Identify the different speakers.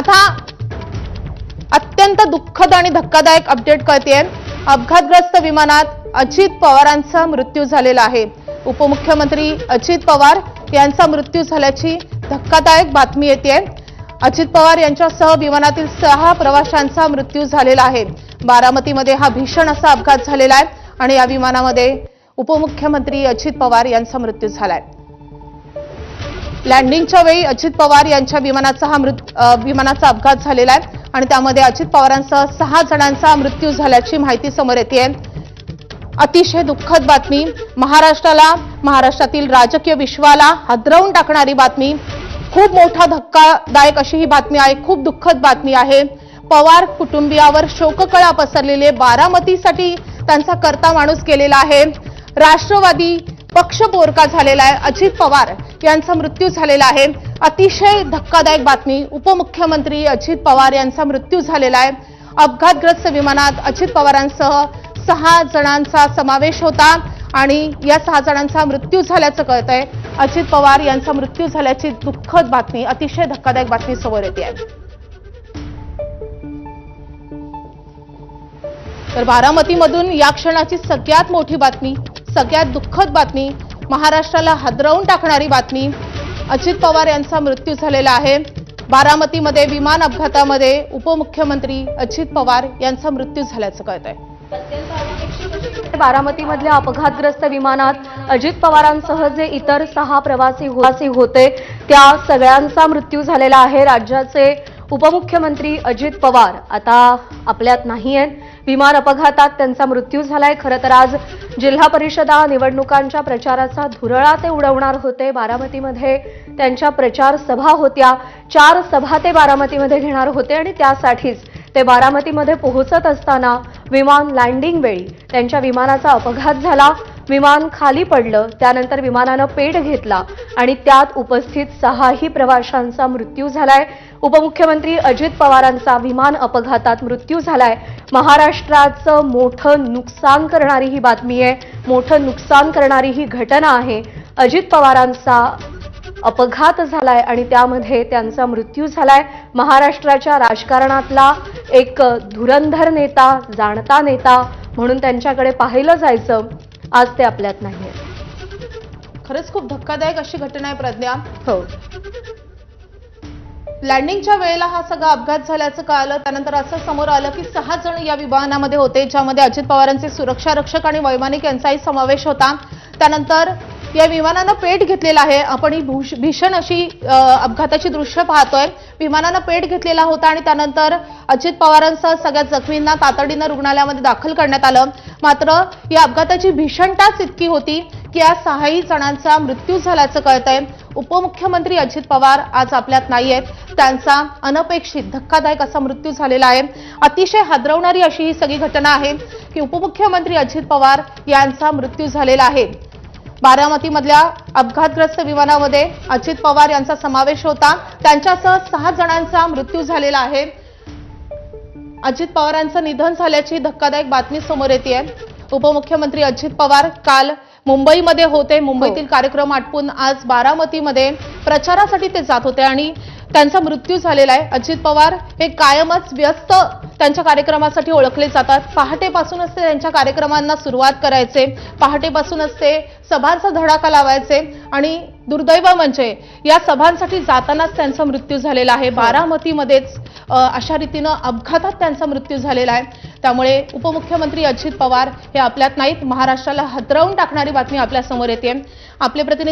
Speaker 1: आता अत्यंत दुःखद आणि धक्कादायक अपडेट कळतेय। अपघातग्रस्त विमानात अजित पवारांचा मृत्यू झालेला आहे। उपमुख्यमंत्री अजित पवार यांचा मृत्यू झाल्याची धक्कादायक बातमी येते। अजित पवार यांच्यासह विमानातील 6 प्रवाशांचा मृत्यू झालेला आहे। बारामतीमध्ये हा भीषण असा अपघात झालेला आहे आणि या विमानामध्ये उपमुख्यमंत्री अजित पवार यांचा मृत्यू झालाय। लँडिंगच्या वेळी अजित पवार यांच्या विमानाचा अपघात झालेला आहे आणि त्यामध्ये अजित पवारांसह 6 जणांचा मृत्यू झाल्याची माहिती समोर येते। अतिशय दुःखद बातमी, महाराष्ट्रातील राजकीय विश्वाला हादरवून टाकणारी बातमी, खूप मोठा धक्कादायक अशी ही बातमी आहे, खूप दुःखद बातमी आहे। पवार कुटुंबियावर शोककळा पसरलेले, बारामतीसाठी त्यांचा करता माणूस गेलेला आहे। राष्ट्रवादी पक्ष पोरका झालेला आहे, अजित पवार यांचा मृत्यू झालेला आहे। अतिशय धक्कादायक बातमी, उपमुख्यमंत्री अजित पवार यांचा मृत्यू झालेला आहे। अपघातग्रस्त विमानात अजित पवारांसह 6 जणांचा समावेश होता आणि या 6 जणांचा मृत्यू झाल्याचं कळतंय। अजित पवार यांचा मृत्यू झाल्याची दुःखद बातमी, अतिशय धक्कादायक बातमी समोर येते आहे। तर बारामतीमधून या क्षणाची सगळ्यात मोठी बातमी, सगळ्यात दुःखद बातमी, महाराष्ट्राला हादरवून टाकणारी बातमी, अजित पवार यांचा मृत्यू झालेला आहे। बारामतीमध्ये विमान अपघातामध्ये उपमुख्यमंत्री अजित पवार यांचा मृत्यू झाल्याचं कळतंय।
Speaker 2: बारामतीमधल्या अपघातग्रस्त विमानात अजित पवारांसह जे इतर 6 प्रवासी होते त्या सगळ्यांचा मृत्यू झालेला आहे। राज्याचे उपमुख्यमंत्री अजित पवार आता आपल्यात नाहीयेत। विमान अपघातात त्यांचा मृत्यू झालाय। खरं तर आज जिल्हा परिषदा निवडणुकांच्या प्रचाराचा धुरळा ते उडवणार होते। बारामतीमध्ये त्यांच्या प्रचार सभा होत्या, 4 सभा ते बारामतीमध्ये घेणार होते आणि त्यासाठीच ते बारामतीमध्ये पोहोचत असताना विमान लँडिंग वेळी त्यांच्या विमानाचा अपघात झाला। विमान खाली पडलं, त्यानंतर विमानानं पेट घेतला आणि त्यात उपस्थित 6 प्रवाशांचा मृत्यू झालाय। उपमुख्यमंत्री अजित पवारांचा विमान अपघातात मृत्यू झालाय। महाराष्ट्राचं मोठं नुकसान करणारी ही बातमी आहे, मोठं नुकसान करणारी ही घटना आहे। अजित पवारांचा अपघात झालाय आणि त्यामध्ये त्यांचा मृत्यू झालाय। महाराष्ट्राच्या राजकारणातला एक धुरंधर नेता, जाणता नेता म्हणून त्यांच्याकडे पाहिलं जायचं, आज ते आपल्यात नाहीये।
Speaker 1: खरंच खूप धक्कादायक अशी घटना आहे प्रज्ञा।
Speaker 2: हो,
Speaker 1: लँडिंगच्या वेळेला हा सगळा अपघात झाल्याचं कळालं, त्यानंतर असं समोर आलं की 6 जण या विमानामध्ये होते, ज्यामध्ये अजित पवारांचे सुरक्षा रक्षक आणि वैमानिक यांचाही समावेश होता। त्यानंतर या विमानानं पेट घेतलेला आहे। आपण ही भीषण अशी अपघाताची दृश्य पाहतोय। विमानानं पेट घेतलेला होता आणि त्यानंतर अजित पवारांसह सगळ्या जखमींना तातडीनं रुग्णालयामध्ये दाखल करण्यात आलं। मात्र या अपघाताची भीषणताच इतकी होती की या 6 जणांचा मृत्यू झाल्याचं कळतंय। उपमुख्यमंत्री अजित पवार आज आपल्यात नाहीयेत, त्यांचा अनपेक्षित धक्कादायक असा मृत्यू झालेला आहे। अतिशय हादरवणारी अशी ही सगळी घटना आहे की उपमुख्यमंत्री अजित पवार यांचा मृत्यू झालेला आहे। बारामतीमधल्या अपघातग्रस्त विमानामध्ये अजित पवार यांचा समावेश होता, त्यांच्यासह 6 जणांचा मृत्यू झालेला आहे। अजित पवारांचं निधन झाल्याची धक्कादायक बातमी समोर येते। उपमुख्यमंत्री अजित पवार काल मुंबईमध्ये होते, मुंबईतील कार्यक्रम आटपून आज बारामतीमध्ये प्रचारासाठी ते जात होते आणि त्यांचा मृत्यू झालेला आहे। अजित पवार हे कायमच व्यस्त त्यांच्या कार्यक्रमासाठी ओळखले जातात। पहाटेपासूनच ते त्यांच्या कार्यक्रमांना सुरुवात करायचे, पहाटेपासूनच ते सभांचा धडाका लावायचे आणि दुर्दैव म्हणजे या सभांसाठी जातानाच त्यांचा मृत्यू झालेला आहे। बारामतीमध्येच अशा रीतीनं अपघातात त्यांचा मृत्यू झालेला आहे। त्यामुळे उपमुख्यमंत्री अजित पवार हे आपल्यात नाहीत, महाराष्ट्राला हादरवून टाकणारी बातमी आपल्या समोर येते। आपले प्रतिनिधी